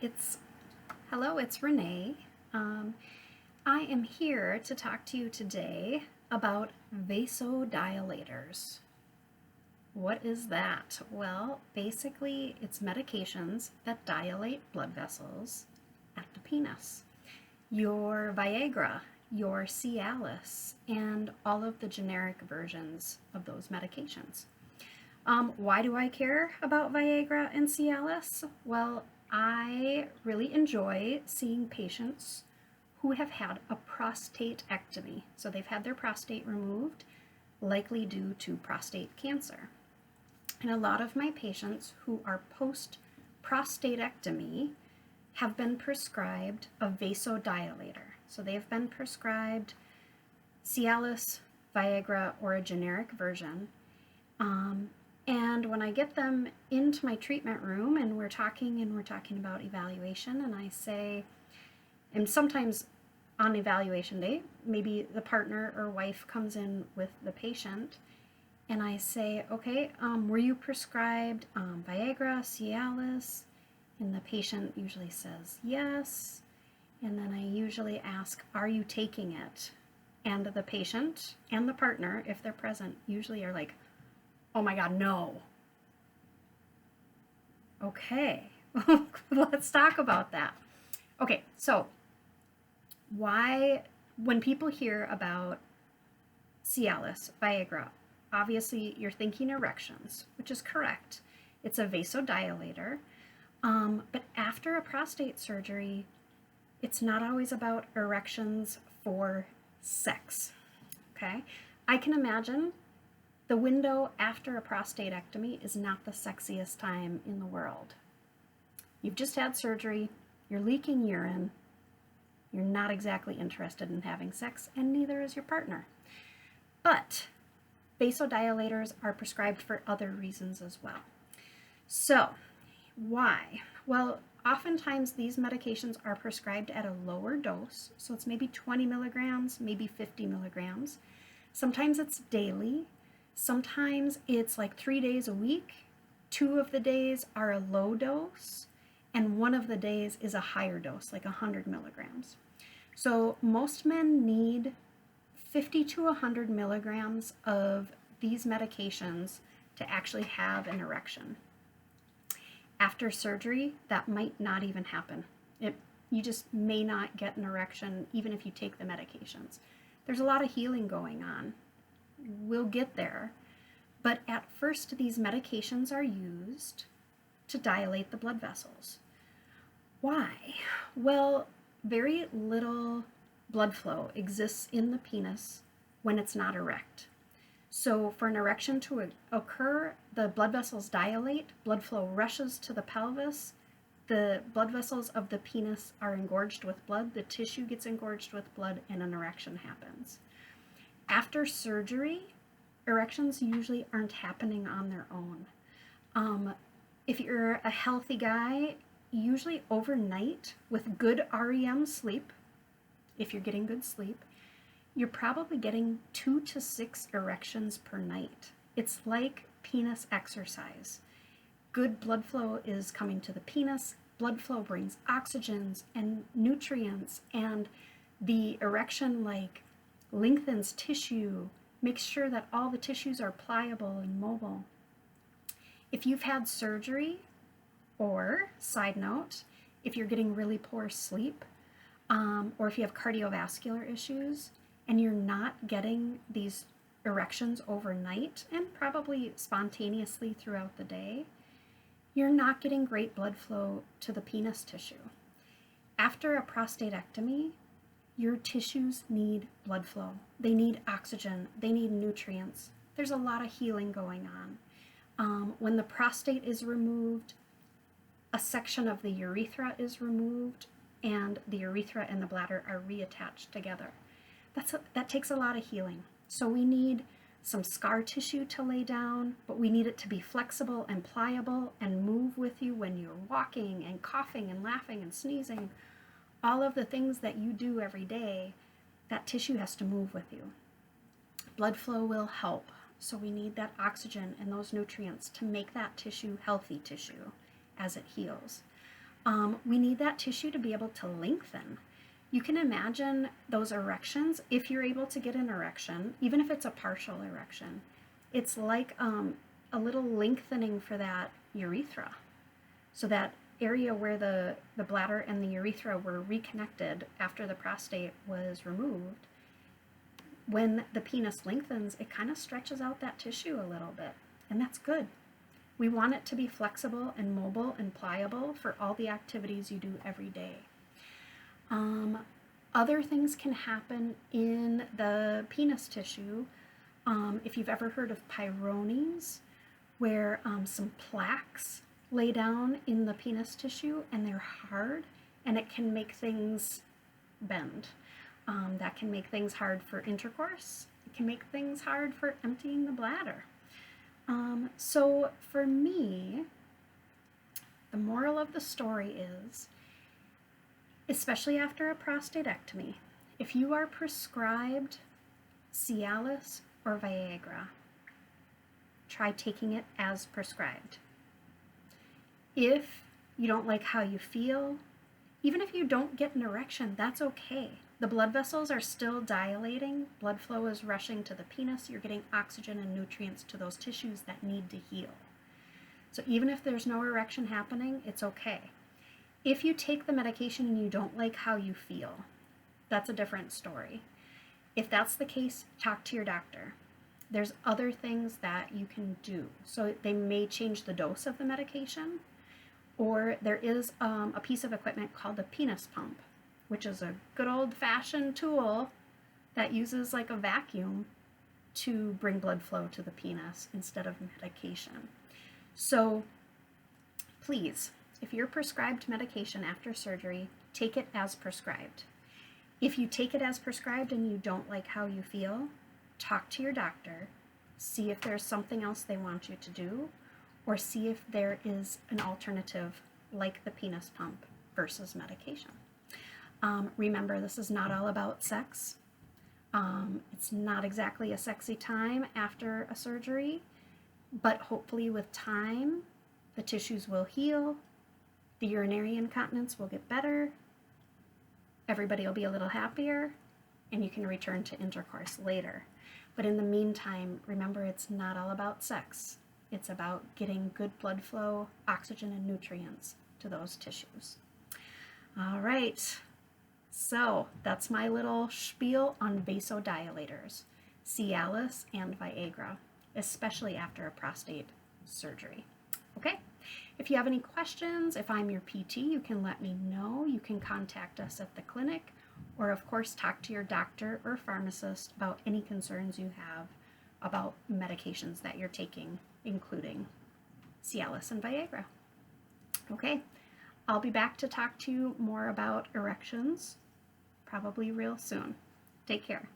It's Hello, it's Renee. I am here to talk to you today about vasodilators. What is that? Well, basically, it's medications that dilate blood vessels at the penis. Your Viagra, your Cialis, and all of the generic versions of those medications. Why do I care about Viagra and Cialis? Well, I really enjoy seeing patients who have had a prostatectomy. So they've had their prostate removed, likely due to prostate cancer. And a lot of my patients who are post prostatectomy have been prescribed a vasodilator. So they have been prescribed Cialis, Viagra, or a generic version. And when I get them into my treatment room and we're talking about evaluation, and I say, and sometimes on evaluation day, maybe the partner or wife comes in with the patient, and I say, okay, were you prescribed Viagra, Cialis? And the patient usually says yes. And then I usually ask, are you taking it? And the patient and the partner, if they're present, usually are like, oh my God, no. Okay, let's talk about that. Okay, so when people hear about Cialis, Viagra, obviously you're thinking erections, which is correct. It's a vasodilator. But after a prostate surgery, it's not always about erections for sex, okay? I can imagine the window after a prostatectomy is not the sexiest time in the world. You've just had surgery, you're leaking urine, you're not exactly interested in having sex, and neither is your partner. But vasodilators are prescribed for other reasons as well. So, why? Well, oftentimes these medications are prescribed at a lower dose, so it's maybe 20 milligrams, maybe 50 milligrams. Sometimes it's daily. Sometimes it's like 3 days a week. 2 of the days are a low dose, and 1 of the days is a higher dose, like 100 milligrams. So most men need 50 to 100 milligrams of these medications to actually have an erection. After surgery, that might not even happen. You just may not get an erection even if you take the medications. There's a lot of healing going on. We'll get there. But at first, these medications are used to dilate the blood vessels. Why? Well, very little blood flow exists in the penis when it's not erect. So for an erection to occur, the blood vessels dilate, blood flow rushes to the pelvis, the blood vessels of the penis are engorged with blood, the tissue gets engorged with blood, and an erection happens. After surgery, erections usually aren't happening on their own. If you're a healthy guy, usually overnight with good REM sleep, if you're getting good sleep, you're probably getting 2 to 6 erections per night. It's like penis exercise. Good blood flow is coming to the penis. Blood flow brings oxygens and nutrients, and the erection lengthens tissue, makes sure that all the tissues are pliable and mobile. If you've had surgery, or side note, if you're getting really poor sleep, or if you have cardiovascular issues and you're not getting these erections overnight and probably spontaneously throughout the day, you're not getting great blood flow to the penis tissue. After a prostatectomy, your tissues need blood flow. They need oxygen. They need nutrients. There's a lot of healing going on. When the prostate is removed, a section of the urethra is removed, and the urethra and the bladder are reattached together. That takes a lot of healing. So we need some scar tissue to lay down, but we need it to be flexible and pliable and move with you when you're walking and coughing and laughing and sneezing. All of the things that you do every day, that tissue has to move with you. Blood flow will help, so we need that oxygen and those nutrients to make that tissue healthy tissue as it heals. we need that tissue to be able to lengthen. You can imagine those erections, if you're able to get an erection, even if it's a partial erection, it's like a little lengthening for that urethra. So that area where the bladder and the urethra were reconnected after the prostate was removed, when the penis lengthens, it kind of stretches out that tissue a little bit, and that's good. We want it to be flexible and mobile and pliable for all the activities you do every day. Other things can happen in the penis tissue. If you've ever heard of peyronie's, where some plaques lay down in the penis tissue and they're hard, and it can make things bend. That can make things hard for intercourse. It can make things hard for emptying the bladder. So for me, the moral of the story is, especially after a prostatectomy, if you are prescribed Cialis or Viagra, try taking it as prescribed. If you don't like how you feel, even if you don't get an erection, that's okay. The blood vessels are still dilating, blood flow is rushing to the penis, you're getting oxygen and nutrients to those tissues that need to heal. So even if there's no erection happening, it's okay. If you take the medication and you don't like how you feel, that's a different story. If that's the case, talk to your doctor. There's other things that you can do. So they may change the dose of the medication, or there is a piece of equipment called a penis pump, which is a good old-fashioned tool that uses like a vacuum to bring blood flow to the penis instead of medication. So please, if you're prescribed medication after surgery, take it as prescribed. If you take it as prescribed and you don't like how you feel, talk to your doctor, see if there's something else they want you to do, or see if there is an alternative like the penis pump versus medication. Remember, this is not all about sex. It's not exactly a sexy time after a surgery, but hopefully with time, the tissues will heal, the urinary incontinence will get better, everybody will be a little happier, and you can return to intercourse later. But in the meantime, remember, it's not all about sex. It's about getting good blood flow, oxygen, and nutrients to those tissues. All right, so that's my little spiel on vasodilators, Cialis and Viagra, especially after a prostate surgery. Okay, if you have any questions, if I'm your PT, you can let me know. You can contact us at the clinic, or of course talk to your doctor or pharmacist about any concerns you have about medications that you're taking, including Cialis and Viagra. Okay, I'll be back to talk to you more about erections, probably real soon. Take care.